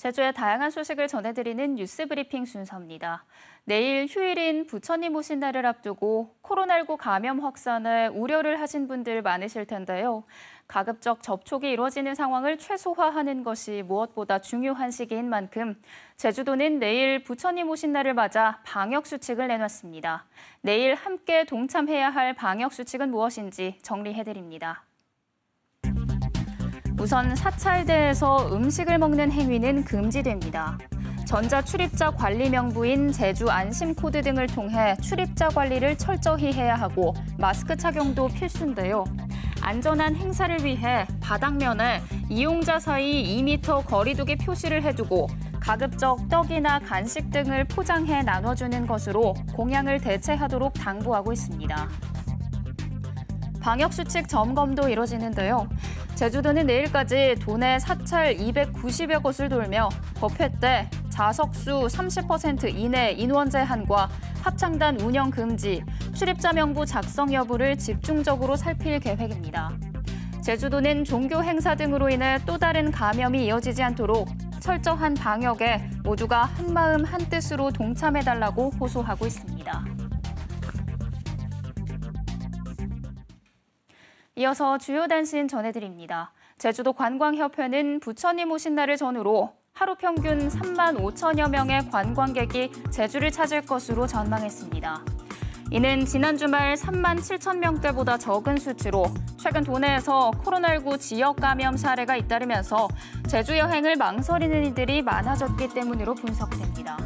제주의 다양한 소식을 전해드리는 뉴스 브리핑 순서입니다. 내일 휴일인 부처님 오신 날을 앞두고 코로나19 감염 확산에 우려를 하신 분들 많으실 텐데요. 가급적 접촉이 이루어지는 상황을 최소화하는 것이 무엇보다 중요한 시기인 만큼 제주도는 내일 부처님 오신 날을 맞아 방역수칙을 내놨습니다. 내일 함께 동참해야 할 방역수칙은 무엇인지 정리해드립니다. 우선 사찰대에서 음식을 먹는 행위는 금지됩니다. 전자출입자 관리 명부인 제주 안심코드 등을 통해 출입자 관리를 철저히 해야 하고 마스크 착용도 필수인데요. 안전한 행사를 위해 바닥면에 이용자 사이 2m 거리두기 표시를 해두고 가급적 떡이나 간식 등을 포장해 나눠주는 것으로 공양을 대체하도록 당부하고 있습니다. 방역수칙 점검도 이뤄지는데요. 제주도는 내일까지 도내 사찰 290여 곳을 돌며 법회 때 좌석수 30% 이내 인원 제한과 합창단 운영 금지, 출입자 명부 작성 여부를 집중적으로 살필 계획입니다. 제주도는 종교 행사 등으로 인해 또 다른 감염이 이어지지 않도록 철저한 방역에 모두가 한마음 한뜻으로 동참해달라고 호소하고 있습니다. 이어서 주요 단신 전해드립니다. 제주도 관광협회는 부처님 오신 날을 전후로 하루 평균 3만 5천여 명의 관광객이 제주를 찾을 것으로 전망했습니다. 이는 지난 주말 3만 7천 명대보다 적은 수치로 최근 도내에서 코로나19 지역 감염 사례가 잇따르면서 제주 여행을 망설이는 이들이 많아졌기 때문으로 분석됩니다.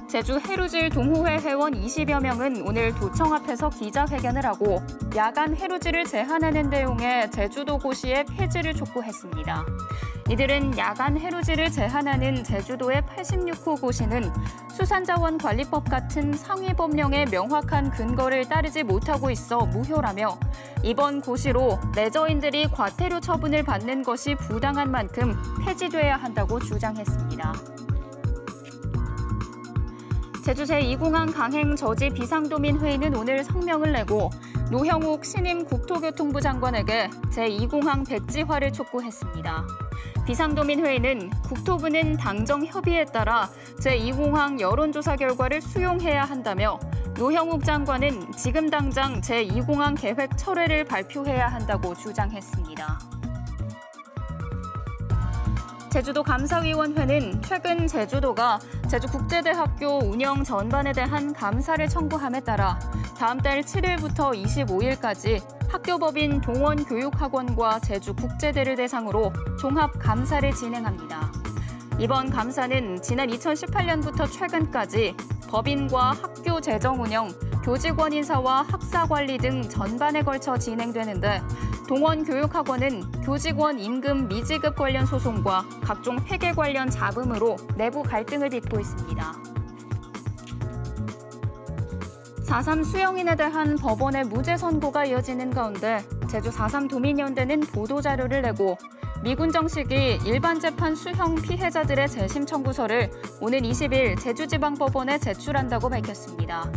제주 해루질 동호회 회원 20여 명은 오늘 도청 앞에서 기자회견을 하고 야간 해루질을 제한하는 내용의 제주도고시의 폐지를 촉구했습니다. 이들은 야간 해루질을 제한하는 제주도의 86호 고시는 수산자원관리법 같은 상위 법령의 명확한 근거를 따르지 못하고 있어 무효라며 이번 고시로 레저인들이 과태료 처분을 받는 것이 부당한 만큼 폐지돼야 한다고 주장했습니다. 제주 제2공항 강행 저지 비상도민회의는 오늘 성명을 내고 노형욱 신임 국토교통부 장관에게 제2공항 백지화를 촉구했습니다. 비상도민회의는 국토부는 당정 협의에 따라 제2공항 여론조사 결과를 수용해야 한다며 노형욱 장관은 지금 당장 제2공항 계획 철회를 발표해야 한다고 주장했습니다. 제주도 감사위원회는 최근 제주도가 제주국제대학교 운영 전반에 대한 감사를 청구함에 따라 다음 달 7일부터 25일까지 학교법인 동원교육학원과 제주국제대를 대상으로 종합감사를 진행합니다. 이번 감사는 지난 2018년부터 최근까지 법인과 학교 재정 운영, 교직원 인사와 학사 관리 등 전반에 걸쳐 진행되는데 동원교육학원은 교직원 임금 미지급 관련 소송과 각종 회계 관련 잡음으로 내부 갈등을 빚고 있습니다. 4.3 수영인에 대한 법원의 무죄 선고가 이어지는 가운데 제주 4.3 도민연대는 보도자료를 내고 미군 정식이 일반 재판 수형 피해자들의 재심 청구서를 오는 20일 제주지방법원에 제출한다고 밝혔습니다.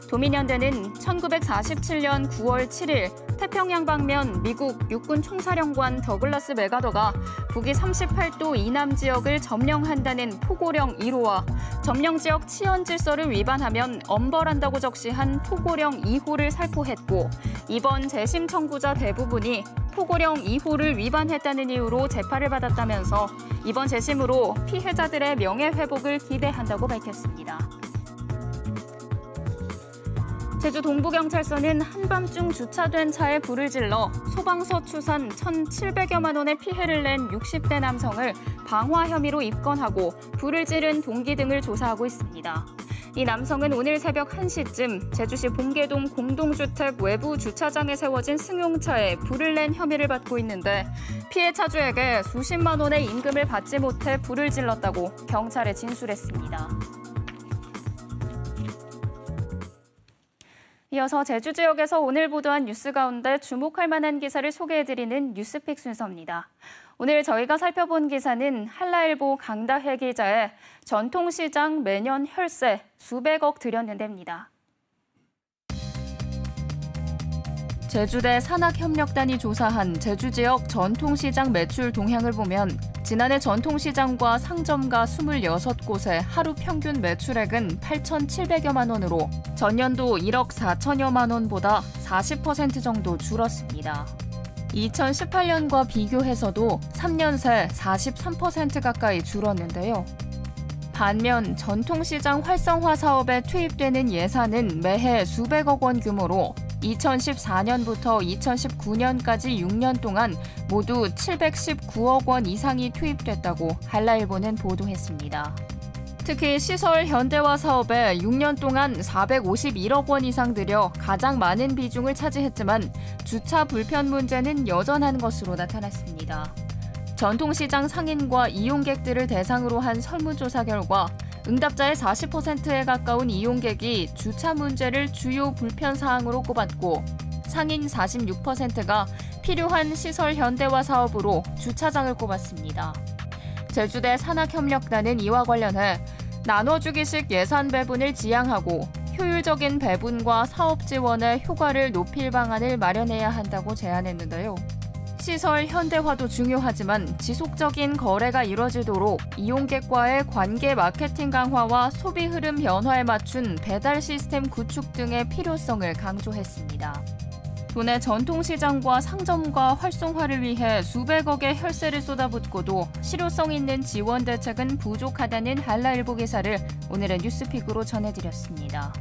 도민연대는 1947년 9월 7일 태평양 방면 미국 육군 총사령관 더글라스 메가더가 북위 38도 이남 지역을 점령한다는 포고령 1호와 점령 지역 치안 질서를 위반하면 엄벌한다고 적시한 포고령 2호를 살포했고 이번 재심 청구자 대부분이 포고령 2호를 위반했다는 이유로 재판을 받았다면서 이번 재심으로 피해자들의 명예회복을 기대한다고 밝혔습니다. 제주 동부경찰서는 한밤중 주차된 차에 불을 질러 소방서 추산 1,700여만 원의 피해를 낸 60대 남성을 방화 혐의로 입건하고 불을 지른 동기 등을 조사하고 있습니다. 이 남성은 오늘 새벽 1시쯤 제주시 봉계동 공동주택 외부 주차장에 세워진 승용차에 불을 낸 혐의를 받고 있는데 피해 차주에게 수십만 원의 임금을 받지 못해 불을 질렀다고 경찰에 진술했습니다. 이어서 제주 지역에서 오늘 보도한 뉴스 가운데 주목할 만한 기사를 소개해드리는 뉴스픽 순서입니다. 오늘 저희가 살펴본 기사는 한라일보 강다혜 기자의 전통시장 매년 혈세 수백억 들였는데입니다. 제주대 산학협력단이 조사한 제주 지역 전통시장 매출 동향을 보면 지난해 전통시장과 상점가 26곳의 하루 평균 매출액은 8,700여만 원으로 전년도 1억 4천여만 원보다 40% 정도 줄었습니다. 2018년과 비교해서도 3년 새 43% 가까이 줄었는데요. 반면 전통시장 활성화 사업에 투입되는 예산은 매해 수백억 원 규모로 2014년부터 2019년까지 6년 동안 모두 719억 원 이상이 투입됐다고 한라일보는 보도했습니다. 특히 시설 현대화 사업에 6년 동안 451억 원 이상 들여 가장 많은 비중을 차지했지만 주차 불편 문제는 여전한 것으로 나타났습니다. 전통시장 상인과 이용객들을 대상으로 한 설문조사 결과 응답자의 40%에 가까운 이용객이 주차 문제를 주요 불편 사항으로 꼽았고 상인 46%가 필요한 시설 현대화 사업으로 주차장을 꼽았습니다. 제주대 산학협력단은 이와 관련해 나눠주기식 예산 배분을 지향하고 효율적인 배분과 사업 지원의 효과를 높일 방안을 마련해야 한다고 제안했는데요. 시설 현대화도 중요하지만 지속적인 거래가 이뤄지도록 이용객과의 관계 마케팅 강화와 소비 흐름 변화에 맞춘 배달 시스템 구축 등의 필요성을 강조했습니다. 도내 전통시장과 상점가 활성화를 위해 수백억의 혈세를 쏟아붓고도 실효성 있는 지원 대책은 부족하다는 한라일보 기사를 오늘의 뉴스픽으로 전해드렸습니다.